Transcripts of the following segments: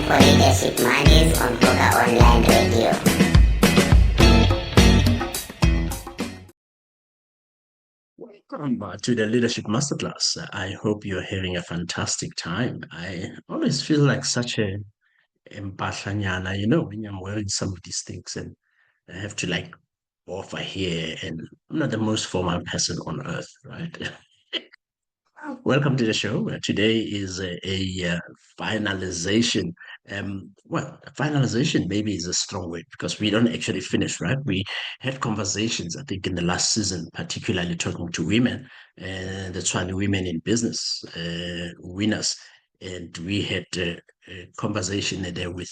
for Leadership Mondays on Vuka Online Radio. Welcome to the Leadership Masterclass. I hope you're having a fantastic time. I always feel like such a mpahlanyana, when I'm wearing some of these things and I have to like offer here, and I'm not the most formal person on earth, right? Welcome to the show. Today is a finalization. Finalization maybe is a strong word because we don't actually finish, right? We had conversations, I think, in the last season, particularly talking to women, the Tshwane Women in Business, winners, and we had a conversation there with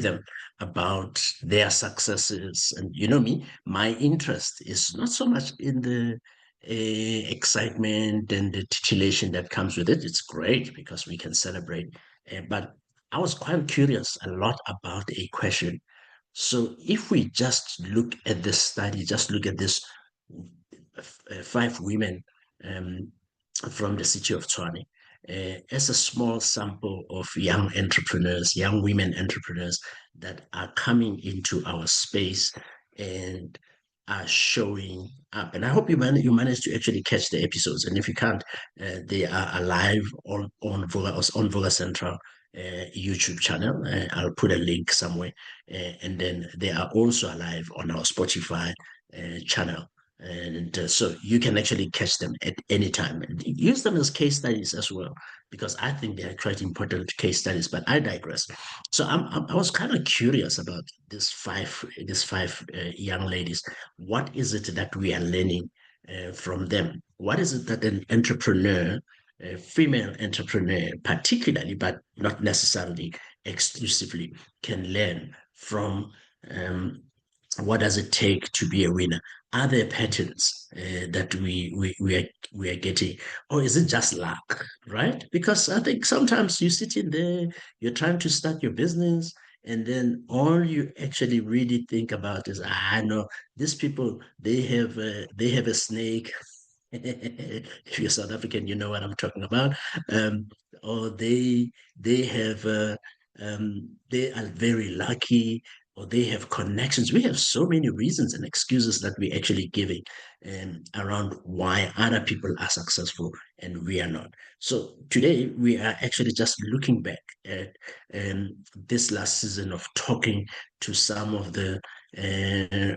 them about their successes. And you know me, my interest is not so much in the excitement and the titillation that comes with it. It's great because we can celebrate. But I was quite curious a lot about a question. So if we just look at this study, just look at this five women um, from the city of Tshwane, as a small sample of young entrepreneurs, young women entrepreneurs that are coming into our space and are showing up. And I hope you managed to actually catch the episodes. And if you can't, they are alive on Voga Central YouTube channel. I'll put a link somewhere. And then they are also alive on our Spotify channel. And so you can actually catch them at any time and use them as case studies as well, because I think they are quite important case studies. But I digress. So I was kind of curious about these five young ladies. What is it that we are learning from them? What is it that an entrepreneur, a female entrepreneur, particularly, but not necessarily exclusively, can learn from? What does it take to be a winner? Are there patterns that we are getting, or is it just luck, right? Because I think sometimes you sit in there, you're trying to start your business, and then all you actually really think about is, I know these people, they have a snake. If you're South African, you know what I'm talking about. Um, or they have they are very lucky, or they have connections. We have so many reasons and excuses that we're actually giving around why other people are successful and we are not. So today we are actually just looking back at this last season of talking to some of the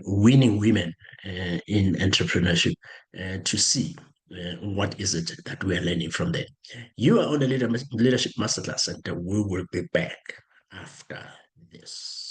winning women in entrepreneurship to see what is it that we are learning from them. You are on the Leadership Masterclass, and we will be back after this.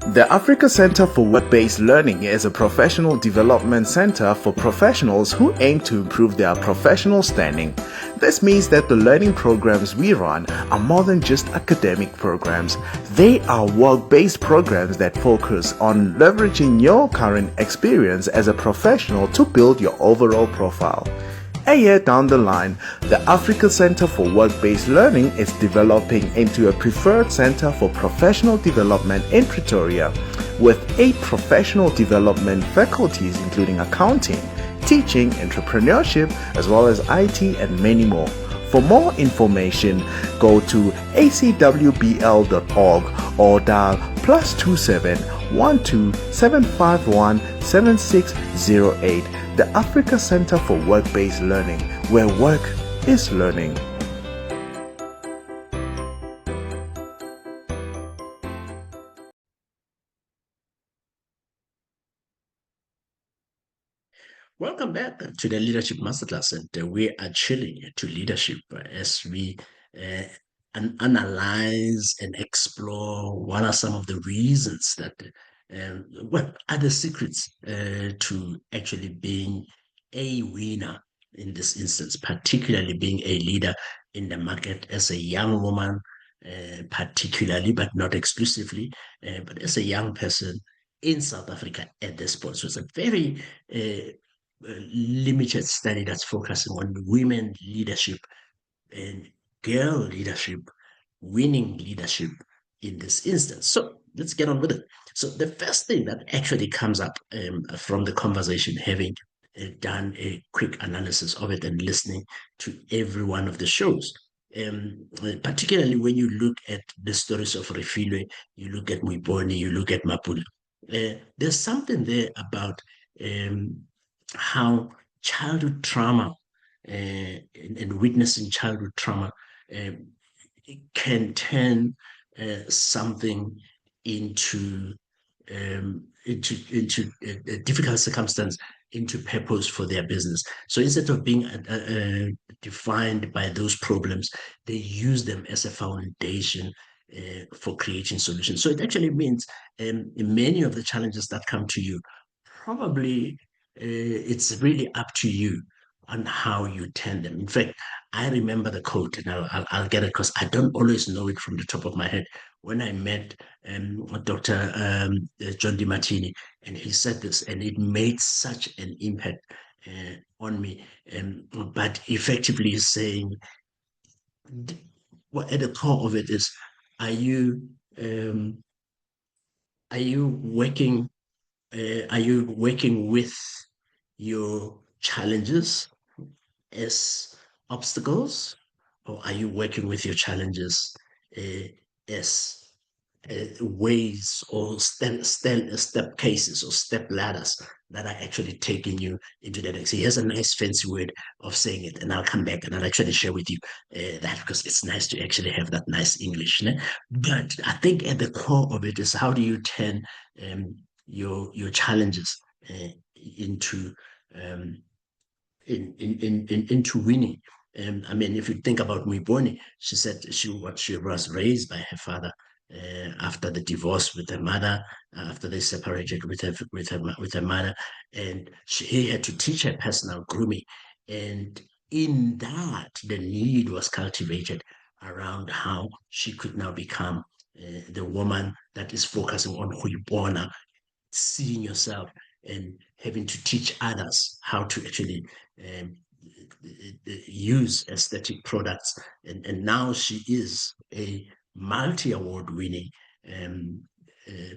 The Africa Center for Work-Based Learning is a professional development center for professionals who aim to improve their professional standing. This means that the learning programs we run are more than just academic programs. They are work-based programs that focus on leveraging your current experience as a professional to build your overall profile. A year down the line, the Africa Center for Work-Based Learning is developing into a preferred center for professional development in Pretoria, with 8 professional development faculties including accounting, teaching, entrepreneurship, as well as IT and many more. For more information, go to acwbl.org or dial +27 12 751 7608. The Africa Center for Work-Based Learning, where work is learning. Welcome back to the Leadership Masterclass, and we are chilling to leadership as we uh, analyze and explore what are some of the reasons that, what are the secrets to actually being a winner in this instance, particularly being a leader in the market as a young woman, particularly, but not exclusively, but as a young person in South Africa at this point. So it's a very limited study that's focusing on women leadership and girl leadership, winning leadership in this instance. So let's get on with it. So the first thing that actually comes up from the conversation, having done a quick analysis of it and listening to every one of the shows, particularly when you look at the stories of Refilwe, you look at Muiboni, you look at Mapula, there's something there about how childhood trauma and witnessing childhood trauma um, can turn something into a difficult circumstance into purpose for their business. So instead of being defined by those problems, they use them as a foundation for creating solutions. So it actually means many of the challenges that come to you, probably it's really up to you on how you turn them. In fact, I remember the quote, and I'll get it because I don't always know it from the top of my head. When I met Dr. John DiMartini, and he said this, and it made such an impact on me. But effectively saying, what at the core of it is, are you um, are you working are you working with your challenges as obstacles, or are you working with your challenges uh, as ways or step cases or step ladders that are actually taking you into the next? Here's a nice fancy word of saying it, and I'll come back and I'll actually share with you that, because it's nice to actually have that nice English. Né? But I think at the core of it is, how do you turn your challenges into um, into winning. I mean, if you think about Muiboni, she said she was raised by her father after the divorce with her mother, after they separated with her mother, and he had to teach her personal grooming, and in that the need was cultivated around how she could now become the woman that is focusing on who you born, seeing yourself and having to teach others how to actually um, use aesthetic products. And now she is a multi-award winning um, uh,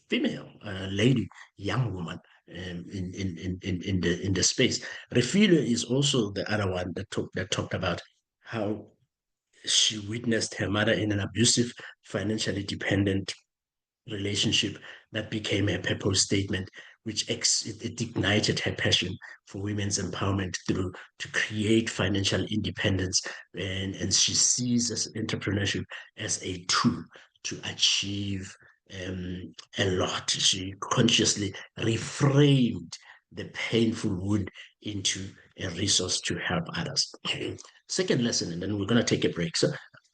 female lady, young woman in the space. Refilwe is also the other one that talked about how she witnessed her mother in an abusive, financially dependent relationship that became her purpose statement, which it ignited her passion for women's empowerment through to create financial independence. And she sees as entrepreneurship as a tool to achieve a lot. She consciously reframed the painful wound into a resource to help others. Second lesson, and then we're going to take a break. So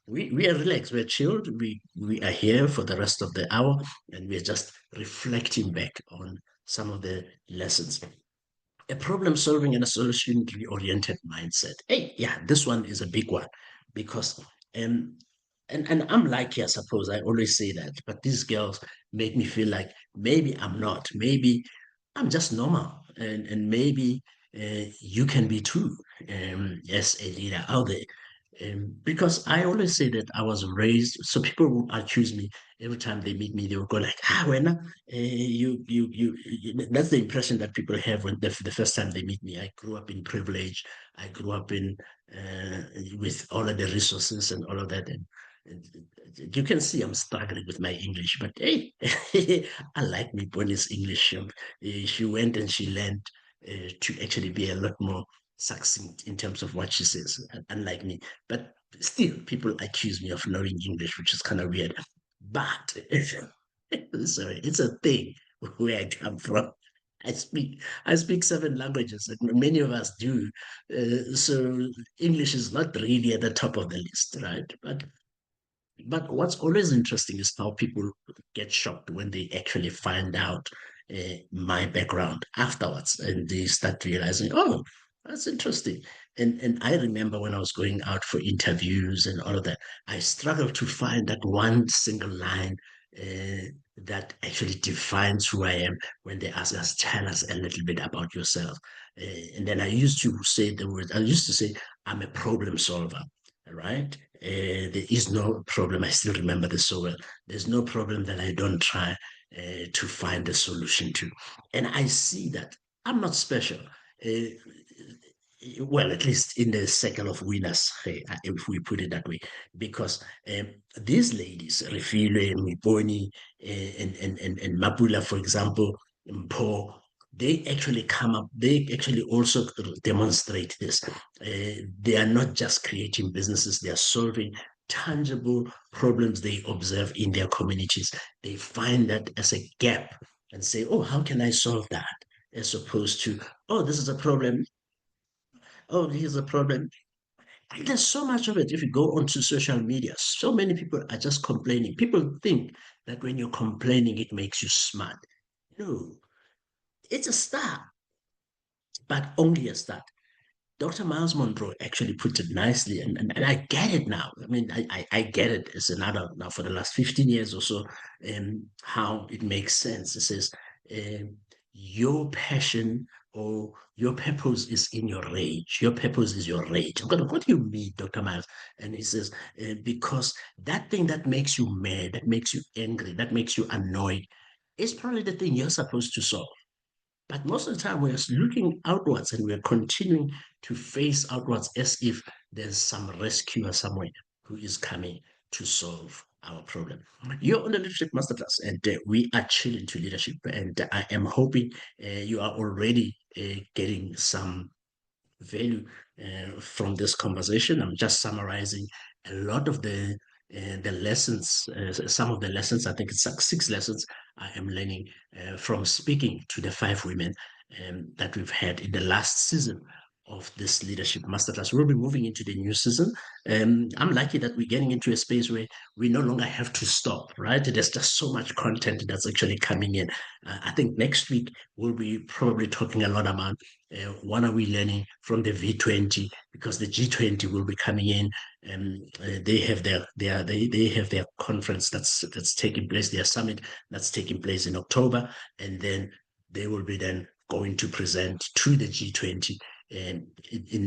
we are relaxed, we're chilled, we are here for the rest of the hour, and we're just reflecting back on some of the lessons. A problem solving and a solution oriented mindset. Hey, yeah, this one is a big one, because um and I'm lucky, I suppose. I always say that, but these girls make me feel like maybe I'm not, maybe I'm just normal, and maybe you can be too, as a leader out there. Because I always say that I was raised, so people will accuse me every time they meet me. They will go like, "Ah, when you." That's the impression that people have when the first time they meet me. I grew up in privilege. I grew up in with all of the resources and all of that, and you can see I'm struggling with my English. But hey, I like me Bonnie's English. She went and she learned to actually be a lot more succinct in terms of what she says, unlike me. But still, people accuse me of knowing English, which is kind of weird. But sorry, it's a thing where I come from. I speak seven languages, and many of us do. So English is not really at the top of the list, right? But what's always interesting is how people get shocked when they actually find out my background afterwards, and they start realizing, oh, that's interesting. And I remember when I was going out for interviews and all of that, I struggled to find that one single line that actually defines who I am when they ask us, tell us a little bit about yourself. And then I used to say the word, I used to say, I'm a problem solver, right? there is no problem. I still remember this so well. There's no problem that I don't try to find a solution to. And I see that I'm not special. Well, at least in the circle of winners, if we put it that way, because these ladies, Refilwe, Miponi, and Mapula, for example, Mpo, they actually come up, they actually also demonstrate this. They are not just creating businesses, they are solving tangible problems they observe in their communities. They find that as a gap and say, oh, how can I solve that? As opposed to, oh, this is a problem. Oh, here's a problem. And there's so much of it. If you go onto social media, so many people are just complaining. People think that when you're complaining, it makes you smart. No, it's a start, but only a start. Dr. Miles Monroe actually put it nicely, and I get it now. I mean, I get it as an adult now for the last 15 years or so, how it makes sense. It says, your passion or your purpose is in your rage. Your purpose is your rage. I'm going, what do you mean, Dr. Miles? And he says, because that thing that makes you mad, that makes you angry, that makes you annoyed, is probably the thing you're supposed to solve. But most of the time, we're looking outwards and we're continuing to face outwards as if there's some rescuer somewhere who is coming to solve our problem. You're on the Leadership Masterclass, and we are chilling to leadership. And I am hoping you are already getting some value from this conversation. I'm just summarizing a lot of the lessons, some of the lessons. I think it's like 6 lessons I am learning from speaking to the 5 women that we've had in the last season of this leadership masterclass. We'll be moving into the new season. I'm lucky that we're getting into a space where we no longer have to stop, right? There's just so much content that's actually coming in. I think next week we'll be probably talking a lot about what are we learning from the V20, because the G20 will be coming in. They have they have their conference that's taking place, their summit that's taking place in October, and then they will be then going to present to the G20 in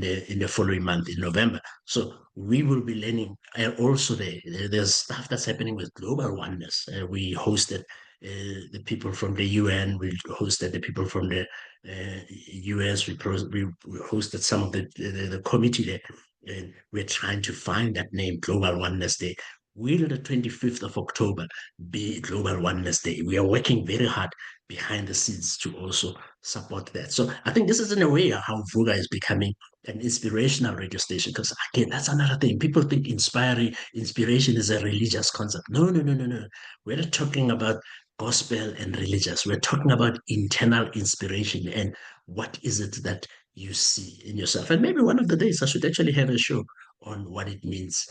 the following month in November. So we will be learning also there's stuff that's happening with global oneness. We hosted the people from the UN, we hosted the people from the US, we hosted some of the committee there, and we're trying to find that name, Global Oneness Day. Will the 25th of October be Global Oneness Day? We are working very hard behind the scenes to also support that. So I think this is in a way how Vuka is becoming an inspirational radio station, because again, that's another thing. People think inspiration is a religious concept. No, no, no, no, no. We're not talking about gospel and religious. We're talking about internal inspiration and what is it that you see in yourself. And maybe one of the days I should actually have a show on what it means,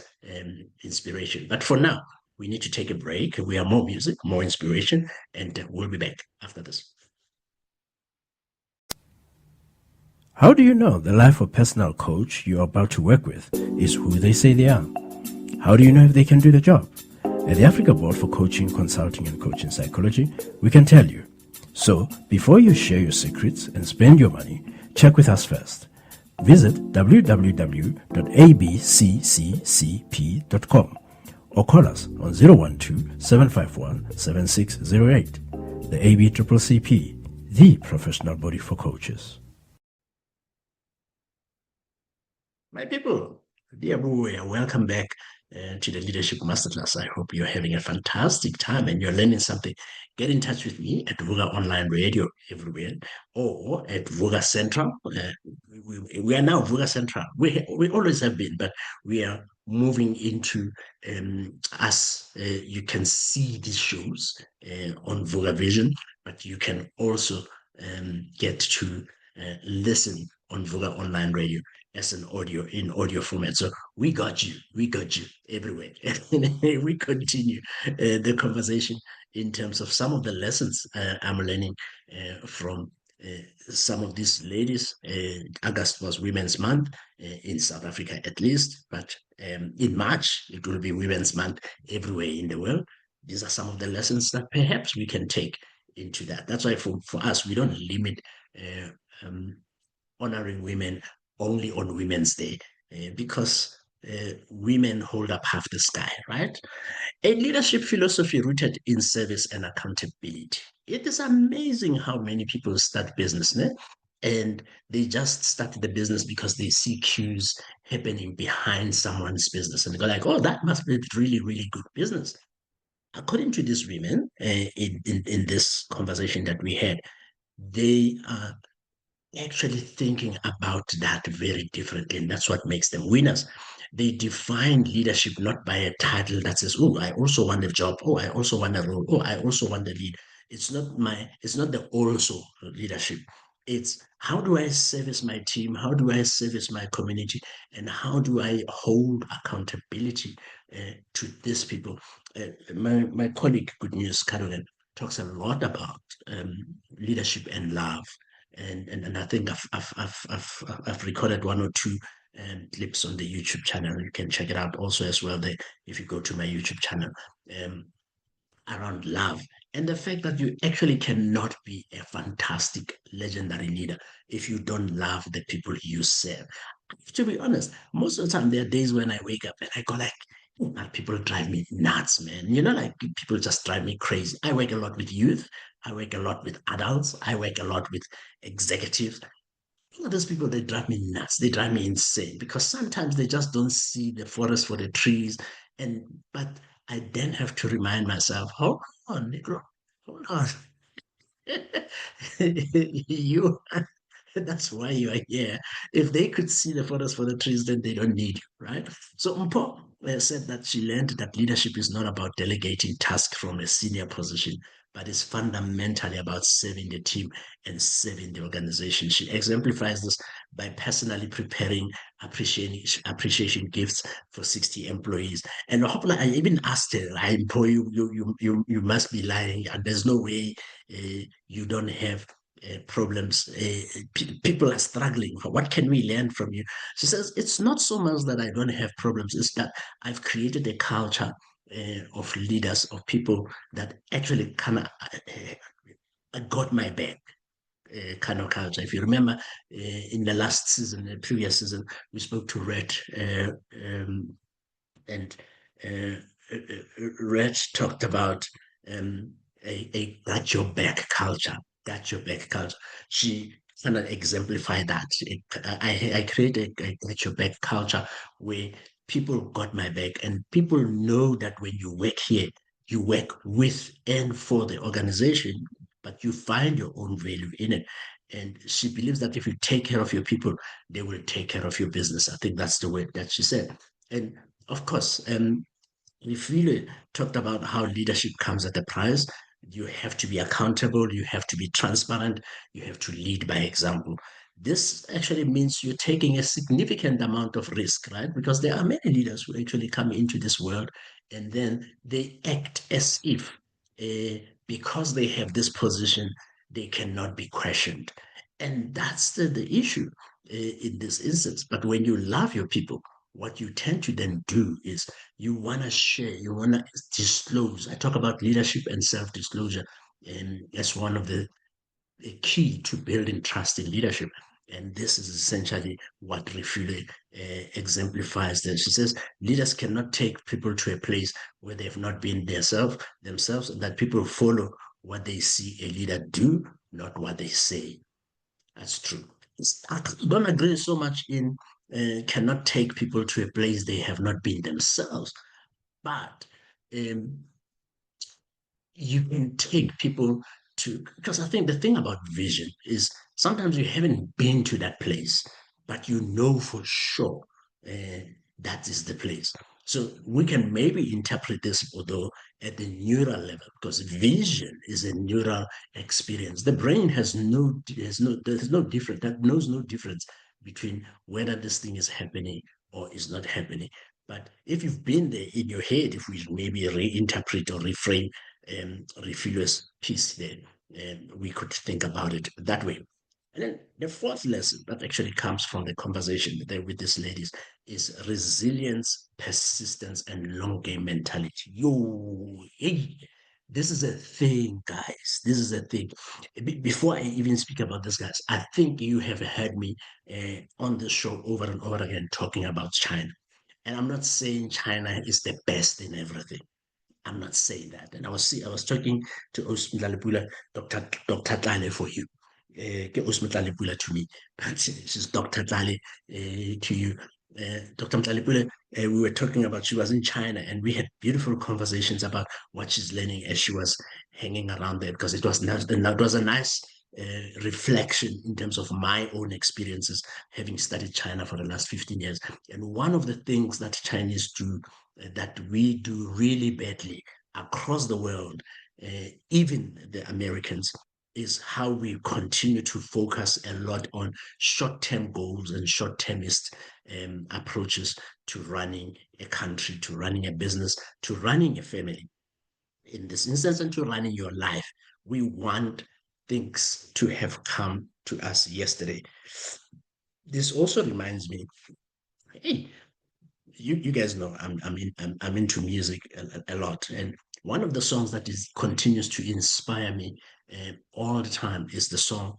inspiration. But for now, we need to take a break. We have more music, more inspiration, and we'll be back after this. How do you know the life or personal coach you're about to work with is who they say they are? How do you know if they can do the job? At the Africa Board for Coaching, Consulting and Coaching Psychology, we can tell you. So, before you share your secrets and spend your money, check with us first. Visit www.abccccp.com or call us on 012-751-7608. The ABCCP, the professional body for coaches. My people, dear boy, welcome back to the Leadership Masterclass. I hope you're having a fantastic time and you're learning something. Get in touch with me at Vuka Online Radio everywhere, or at Vuka Central. We are now Vuka Central. We always have been, but we are moving into us. You can see these shows on Vuka Vision, but you can also get to listen on Vuka Online Radio as an in audio format. So we got you everywhere. We continue the conversation in terms of some of the lessons I'm learning from some of these ladies. August was Women's Month in South Africa, at least, but in March it will be Women's Month everywhere in the world. These are some of the lessons that perhaps we can take into that. That's why for us, we don't limit honoring women only on Women's Day, because women hold up half the sky, right? A leadership philosophy rooted in service and accountability. It is amazing how many people start business, né? And they just start the business because they see cues happening behind someone's business. And they go like, oh, that must be really, really good business. According to these women, in this conversation that we had, they are actually thinking about that very differently. And that's what makes them winners. They define leadership not by a title that says, oh, I also want a job. Oh, I also want a role. Oh, I also want to lead. It's not the also leadership. It's how do I service my team? How do I service my community? And how do I hold accountability to these people? My colleague, Good News Caroline, talks a lot about leadership and love and I think I've recorded one or two clips on the YouTube channel. You can check it out also as well there if you go to my YouTube channel um, around love and the fact that you actually cannot be a fantastic legendary leader if you don't love the people you serve. To be honest, most of the time there are days when I wake up and I go like, "Oh, man, people drive me nuts, man. You know, like people just drive me crazy. I work a lot with youth. I work a lot with adults. I work a lot with executives. All of those people, they drive me nuts. They drive me insane because sometimes they just don't see the forest for the trees. But I then have to remind myself, hold on, Negro, hold on. you that's why you are here. If they could see the forest for the trees, then they don't need you, right? So Mpo said that she learned that leadership is not about delegating tasks from a senior position, but it's fundamentally about serving the team and serving the organization. She exemplifies this by personally preparing appreciation gifts for 60 employees. And hopefully, I even asked her, I employ you must be lying, and there's no way you don't have problems. People are struggling. What can we learn from you? She says, it's not so much that I don't have problems, it's that I've created a culture of leaders, of people that actually kind of got my back. Kind of culture. If you remember, in the last season, the previous season, we spoke to Red, and uh, Red talked about a got your back culture, got your back culture. She kind of exemplified that. I created a got your back culture where people got my back and people know that when you work here, you work with and for the organization, but you find your own value in it. And she believes that if you take care of your people, they will take care of your business. I think that's the word that she said. And of course, we've really talked about how leadership comes at a price. You have to be accountable, you have to be transparent, you have to lead by example. This actually means you're taking a significant amount of risk, right? Because there are many leaders who actually come into this world and then they act as if because they have this position, they cannot be questioned. And that's the issue in this instance. But when you love your people, what you tend to then do is you want to share, you want to disclose. I talk about leadership and self-disclosure as one of the key to building trust in leadership. And this is essentially what Refule exemplifies. That she says leaders cannot take people to a place where they've not been themselves, and that people follow what they see a leader do, not what they say. That's true. I don't agree so much in cannot take people to a place they have not been themselves, but um, you can take people to, because I think the thing about vision is sometimes you haven't been to that place, but you know for sure uh, that is the place. So we can maybe interpret this, although at the neural level, because vision is a neural experience. The brain there's no difference, that knows no difference between whether this thing is happening or is not happening. But if you've been there in your head, if we maybe reinterpret or reframe Refilo's piece there, we could think about it that way. And then the fourth lesson that actually comes from the conversation there with these ladies is resilience, persistence, and long game mentality. Yo, hey, this is a thing, guys. This is a thing. Before I even speak about this, guys, I think you have heard me on the show over and over again talking about China. And I'm not saying China is the best in everything. I'm not saying that. And I was talking to Osmitalepula, Dr. Tlale for you. Osmitalepula to me, but she's Dr. Tlale to you. Dr. Mtalepula, we were talking about, she was in China and we had beautiful conversations about what she's learning as she was hanging around there, because it was a nice reflection in terms of my own experiences having studied China for the last 15 years. And one of the things that Chinese do that we do really badly across the world, even the Americans, is how we continue to focus a lot on short-term goals and short-termist approaches to running a country, to running a business, to running a family. In this instance, and to running your life, we want things to have come to us yesterday. This also reminds me, hey, you guys know I'm into music a lot, and one of the songs that continues to inspire me all the time is the song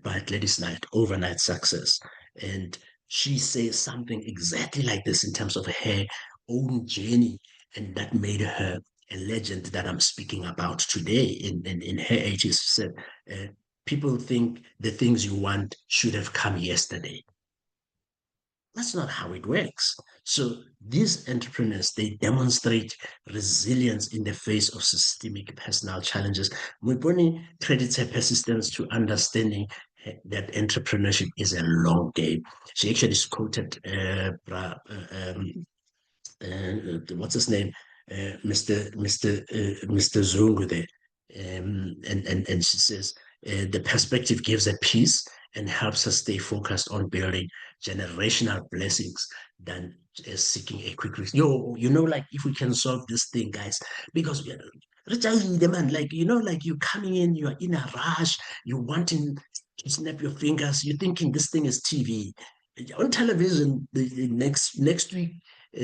by Gladys Knight, "Overnight Success," and she says something exactly like this in terms of her own journey, and that made her a legend that I'm speaking about today. In her 80s, she said, "People think the things you want should have come yesterday." That's not how it works. So these entrepreneurs, they demonstrate resilience in the face of systemic personal challenges. Muponi credits her persistence to understanding that entrepreneurship is a long game. She actually is quoted what's his name, Mr. Zungu there, and she says the perspective gives a peace and helps us stay focused on building generational blessings than seeking a quick result. Like if we can solve this thing, guys, because we are man, like like you coming in, you are in a rush, you wanting to snap your fingers, you're thinking this thing is TV. On television, the next week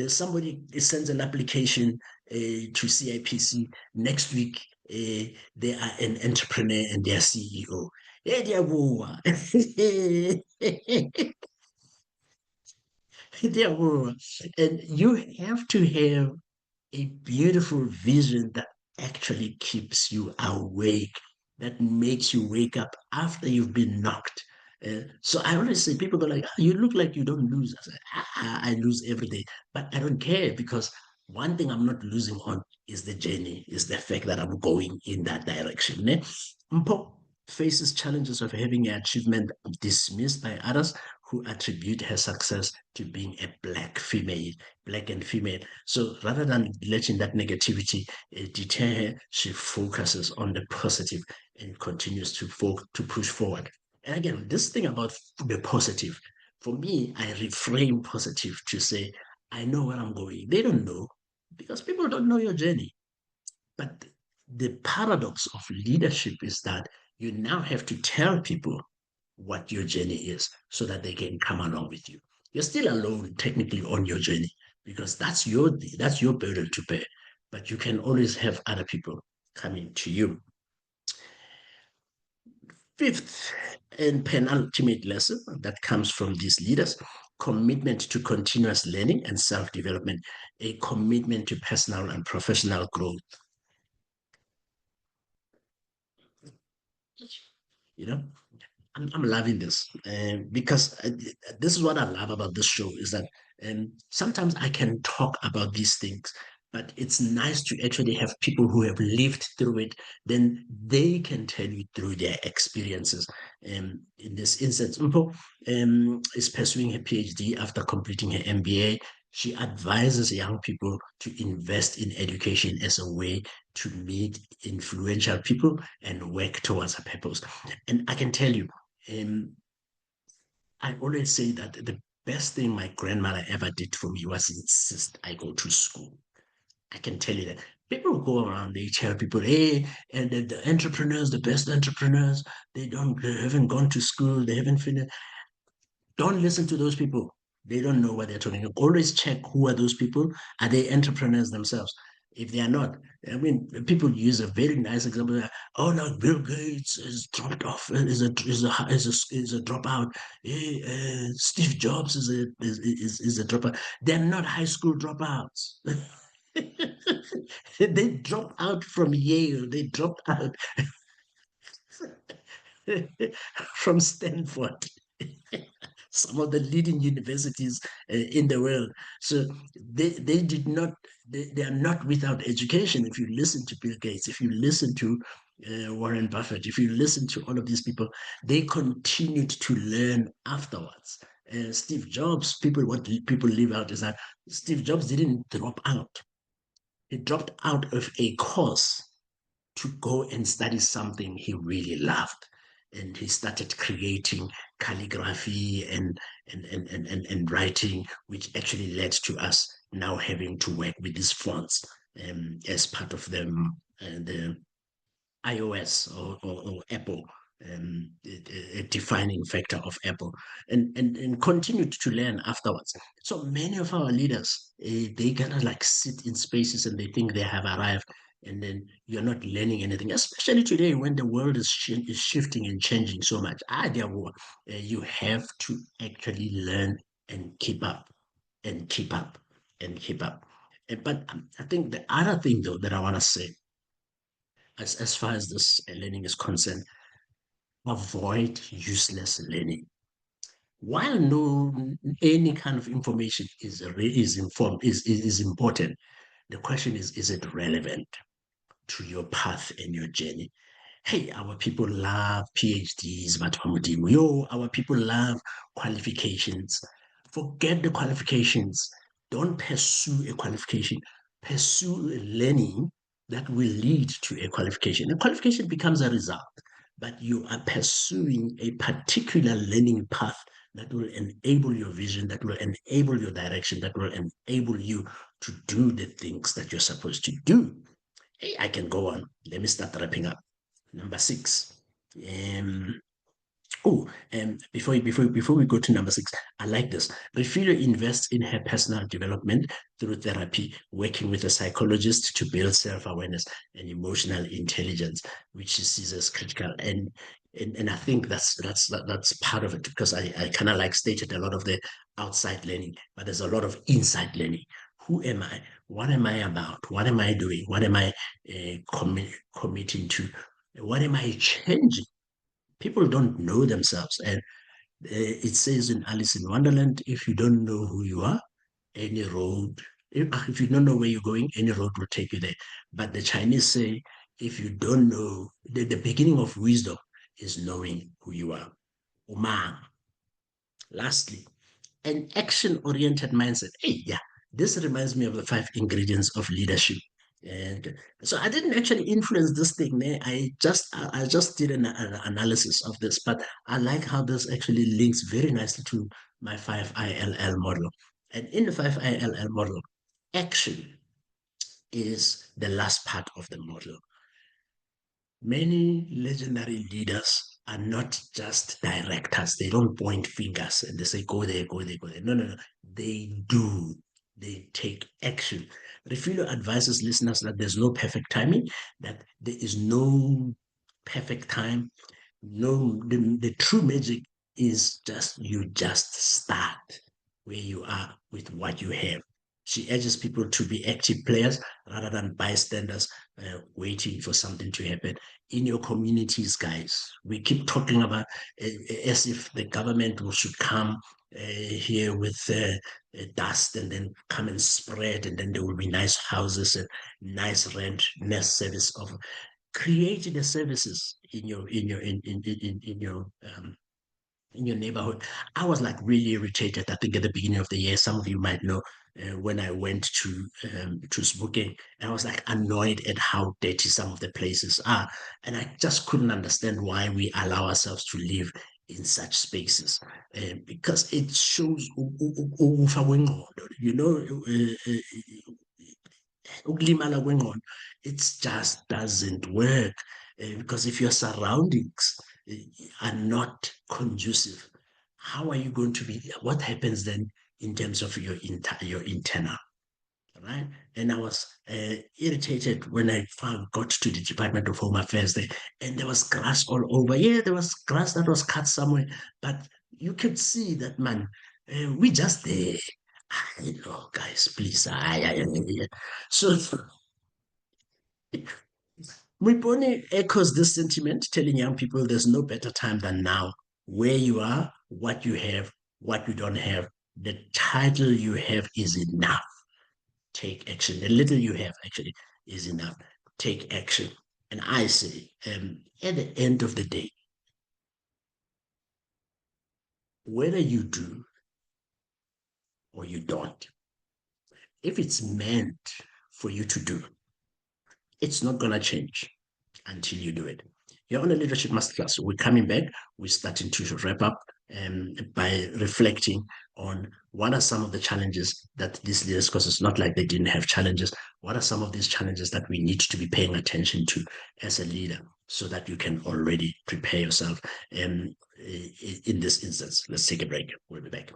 somebody sends an application to CIPC. Next week, they are an entrepreneur and their CEO. Hey, dear boy. Dear boy. And you have to have a beautiful vision that actually keeps you awake, that makes you wake up after you've been knocked. So I always say, people go like, "Ah, you look like you don't lose." I say, I lose every day, but I don't care, because one thing I'm not losing on is the journey, is the fact that I'm going in that direction. Ne? Mpo faces challenges of having an achievement dismissed by others who attribute her success to being a black and female. So rather than letting that negativity deter her, she focuses on the positive and continues to push forward. And again, this thing about the positive, for me, I reframe positive to say, I know where I'm going. They don't know, because people don't know your journey. But the paradox of leadership is that you now have to tell people what your journey is so that they can come along with you. You're still alone technically on your journey, because that's your burden to bear. But you can always have other people coming to you. Fifth and penultimate lesson that comes from these leaders: commitment to continuous learning and self-development, a commitment to personal and professional growth. You know, I'm loving this because this is what I love about this show, is that sometimes I can talk about these things, but it's nice to actually have people who have lived through it. Then they can tell you through their experiences. In this instance, Mpo is pursuing her PhD after completing her MBA. She advises young people to invest in education as a way to meet influential people and work towards a purpose. And I can tell you, I always say that the best thing my grandmother ever did for me was insist I go to school. I can tell you that. People go around, they tell people, hey, and the entrepreneurs, the best entrepreneurs, they haven't gone to school, they haven't finished. Don't listen to those people. They don't know what they're talking about. Always check who are those people. Are they entrepreneurs themselves? If they are not, I mean, people use a very nice example. Oh no, Bill Gates is dropped off, is a dropout. Steve Jobs is a dropout. They're not high school dropouts. They dropped out from Yale. They dropped out from Stanford. Some of the leading universities in the world. So they did not, they are not without education. If you listen to Bill Gates, if you listen to Warren Buffett, if you listen to all of these people, they continued to learn afterwards. Steve Jobs, what people leave out is that Steve Jobs didn't drop out. He dropped out of a course to go and study something he really loved. And he started creating calligraphy and writing, which actually led to us now having to work with these fonts as part of the iOS or Apple, a defining factor of Apple, and continued to learn afterwards. So many of our leaders, they kind of like sit in spaces and they think they have arrived, and then you're not learning anything, especially today when the world is shifting and changing so much. You have to actually learn and keep up and keep up and keep up. But I think the other thing, though, that I want to say, as far as this learning is concerned, avoid useless learning. While no any kind of information is important, the question is it relevant to your path and your journey? Hey, our people love PhDs, but our people love qualifications. Forget the qualifications. Don't pursue a qualification. Pursue a learning that will lead to a qualification. A qualification becomes a result, but you are pursuing a particular learning path that will enable your vision, that will enable your direction, that will enable you to do the things that you're supposed to do. Hey, I can go on. Let me start wrapping up. Number six. Um, before we go to number six, I like this. Refugio invests in her personal development through therapy, working with a psychologist to build self-awareness and emotional intelligence, which she sees as critical. And I think that's part of it, because I kind of like stated a lot of the outside learning, but there's a lot of inside learning. Who am I? What am I about? What am I doing? What am I committing to? What am I changing? People don't know themselves. And it says in Alice in Wonderland, if you don't know who you are, any road, if you don't know where you're going, any road will take you there. But the Chinese say, if you don't know, the beginning of wisdom is knowing who you are. Umang. Lastly, an action-oriented mindset. Hey, yeah, this reminds me of the 5 ingredients of leadership. And so I didn't actually influence this thing. I just did an analysis of this, but I like how this actually links very nicely to my 5ILL model. And in the 5ILL model, action is the last part of the model. Many legendary leaders are not just directors. They don't point fingers and they say, go there, go there, go there. No, no, no. They do. They take action. Refugio advises listeners that there's no perfect timing, that there is no perfect time. No, the true magic is you just start where you are with what you have. She urges people to be active players rather than bystanders waiting for something to happen in your communities, guys. We keep talking about as if the government should come here with dust and then come and spread, and then there will be nice houses and nice rent, nice service of creating the services in your neighborhood. I was like really irritated. I think at the beginning of the year, some of you might know when I went to smoking, I was like annoyed at how dirty some of the places are, and I just couldn't understand why we allow ourselves to live in such spaces, because it shows you know. Ukulimala kwengqondo, it just doesn't work, because if your surroundings are not conducive, how are you going to be? What happens then in terms of your internal, right? And I was irritated when I got to the Department of Home Affairs there, and there was grass all over. Yeah, there was grass that was cut somewhere, but you could see that, man, we just there. I know, guys, please. So Mripone echoes this sentiment, telling young people there's no better time than now. Where you are, what you have, what you don't have, the title you have is enough. Take action. The little you have actually is enough. Take action. And I say, at the end of the day, whether you do or you don't, if it's meant for you to do, it's not going to change until you do it. You're on a leadership masterclass. We're coming back. We're starting to wrap up by reflecting on what are some of the challenges that these leaders, because it's not like they didn't have challenges. What are some of these challenges that we need to be paying attention to as a leader so that you can already prepare yourself in this instance? Let's take a break. We'll be back.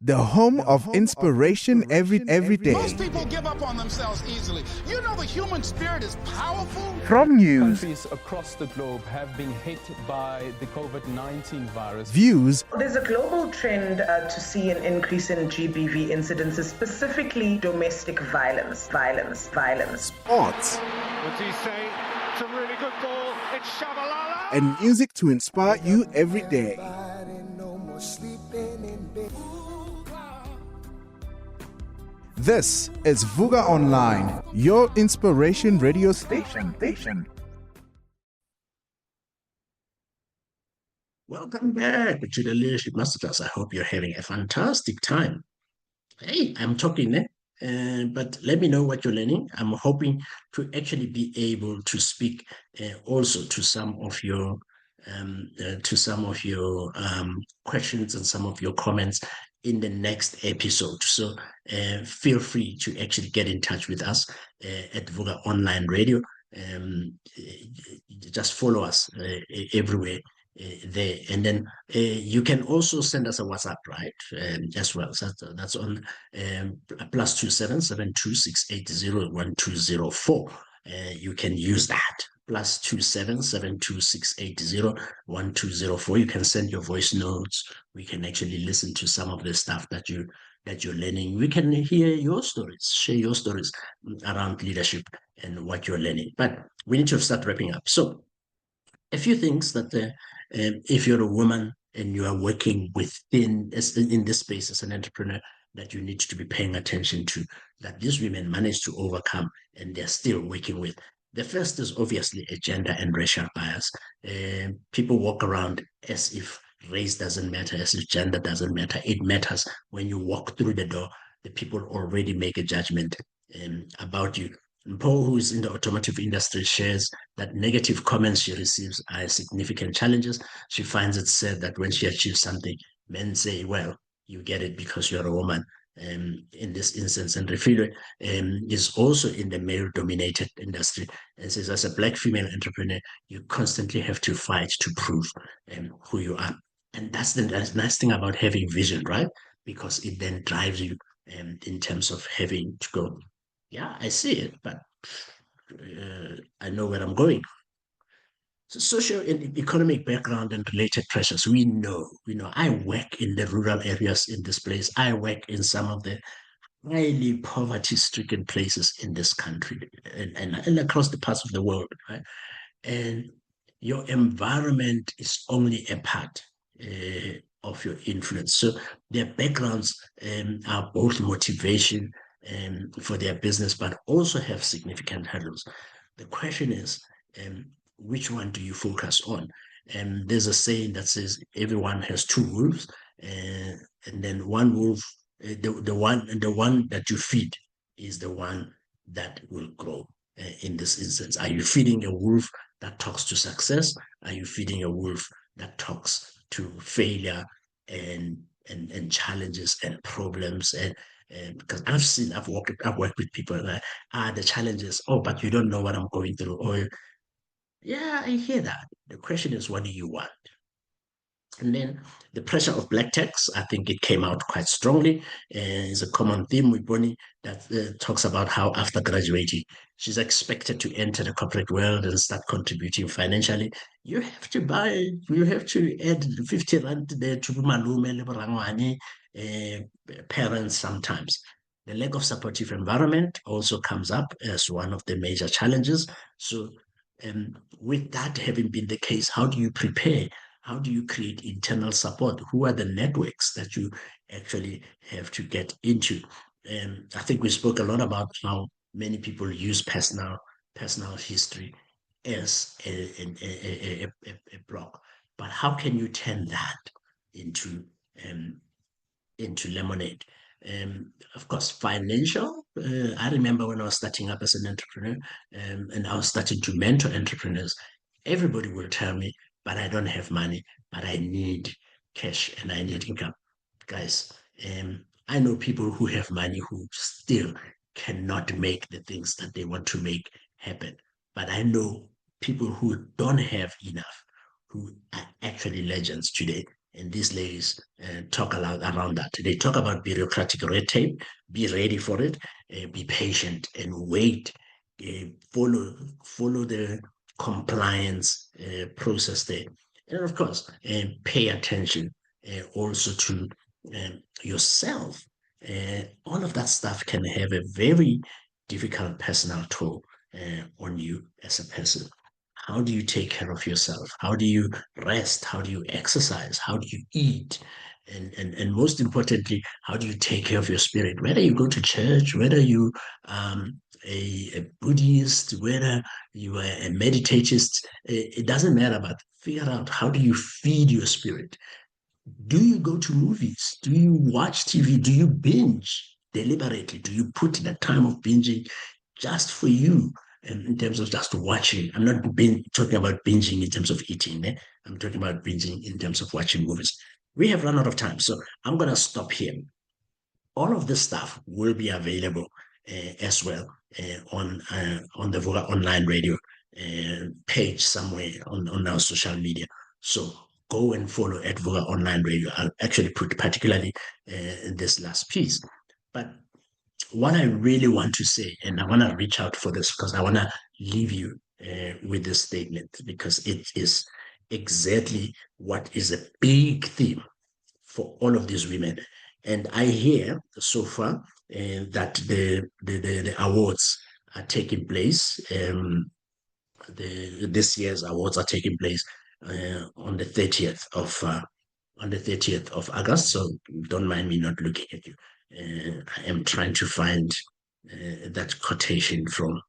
The home of inspiration every day. Most people give up on themselves easily. You know the human spirit is powerful. From news, Countries across the globe have been hit by the COVID-19 virus. views, There's a global trend to see an increase in GBV incidences, specifically domestic violence. sports, What do you say? It's a really good ball. It's Shabalala. and music to inspire you every day. This is Vuka Online, your inspiration radio station. Welcome back to the Leadership Masterclass. I hope you're having a fantastic time. Hey, I'm talking, but let me know what you're learning. I'm hoping to actually be able to speak also to some of your questions and some of your comments in the next episode. So feel free to actually get in touch with us at Vuka Online Radio. Just follow us everywhere there, and then you can also send us a WhatsApp, right? As well. So that's on +27726801204. You can use that. +27726801204. You can send your voice notes. We can actually listen to some of the stuff that you're learning. We can hear your stories, share your stories around leadership and what you're learning. But we need to start wrapping up. So a few things that if you're a woman and you are working in this space as an entrepreneur, that you need to be paying attention to, that these women manage to overcome and they're still working with. The first is obviously a gender and racial bias. People walk around as if race doesn't matter, as if gender doesn't matter. It matters. When you walk through the door, the people already make a judgment about you. And Paul, who is in the automotive industry, shares that negative comments she receives are significant challenges. She finds it sad that when she achieves something, men say, well, you get it because you're a woman. In this instance, and Refilo is also in the male-dominated industry and says, as a Black female entrepreneur, you constantly have to fight to prove who you are. And that's the nice thing about having vision, right? Because it then drives you in terms of having to go, yeah, I see it, but I know where I'm going. So social and economic background and related pressures, we know. I work in the rural areas in this place. I work in some of the highly poverty-stricken places in this country and across the parts of the world, right? And your environment is only a part of your influence. So their backgrounds are both motivation for their business, but also have significant hurdles. The question is, which one do you focus on? And there's a saying that says everyone has two wolves, and then one wolf, the one that you feed is the one that will grow. In this instance, are you feeding a wolf that talks to success? Are you feeding a wolf that talks to failure and challenges and problems? And because I've worked with people that the challenges, oh, but you don't know what I'm going through. Or yeah, I hear that. The question is, what do you want? And then the pressure of black tax, I think it came out quite strongly. It's a common theme with Bonnie that talks about how after graduating, she's expected to enter the corporate world and start contributing financially. You have to add 50 rand there to malume le borangwane, parents sometimes. The lack of supportive environment also comes up as one of the major challenges. So, with that having been the case, how do you prepare? How do you create internal support? Who are the networks that you actually have to get into? And I think we spoke a lot about how many people use personal history as a block. But how can you turn that into um, into lemonade? Of course, financial. I remember when I was starting up as an entrepreneur, and I was starting to mentor entrepreneurs. Everybody will tell me, "But I don't have money. But I need cash and I need income." Guys, I know people who have money who still cannot make the things that they want to make happen. But I know people who don't have enough, who are actually legends today. And these ladies talk a lot around that. They talk about bureaucratic red tape. Be ready for it. Be patient and wait. Follow the compliance process there. And of course, pay attention also to yourself. All of that stuff can have a very difficult personal toll on you as a person. How do you take care of yourself? How do you rest? How do you exercise? How do you eat? And most importantly, how do you take care of your spirit? Whether you go to church, whether you a Buddhist, whether you are a meditatist, it doesn't matter, but figure out how do you feed your spirit. Do you go to movies? Do you watch TV? Do you binge deliberately? Do you put that time of binging just for you in terms of just watching? I'm not talking about binging in terms of eating. I'm talking about binging in terms of watching movies. We have run out of time, so I'm going to stop here. All of this stuff will be available as well on the Vuka Online Radio page somewhere on our social media. So go and follow at Vuka Online Radio. I'll actually put particularly this last piece. But what I really want to say, and I want to reach out for this because I want to leave you with this statement because it is exactly what is a big theme for all of these women. And I hear so far that the awards are taking place. This year's awards are taking place on the 30th of August. So don't mind me not looking at you. I am trying to find that quotation from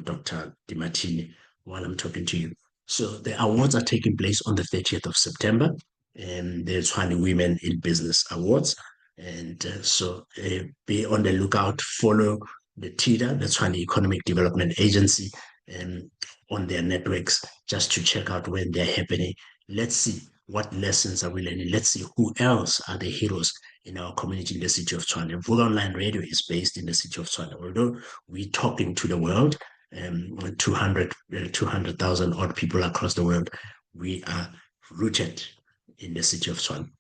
Dr. DiMartini while I'm talking to you. So the awards are taking place on the 30th of September, and the Tshwane Women in Business Awards. And so be on the lookout, follow the TIDA, the Tshwane Economic Development Agency, on their networks just to check out when they're happening. Let's see what lessons are we learning. Let's see who else are the heroes in our community in the city of Tshwane. Vuka Online Radio is based in the city of Tshwane. Although we're talking to the world, 200,000 odd people across the world, we are rooted in the city of Tshwane.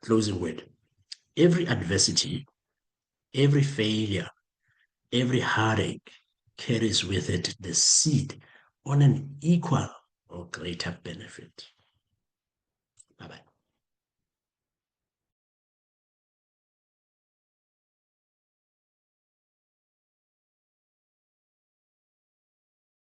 Closing word. Every adversity, every failure, every heartache carries with it the seed on an equal or greater benefit.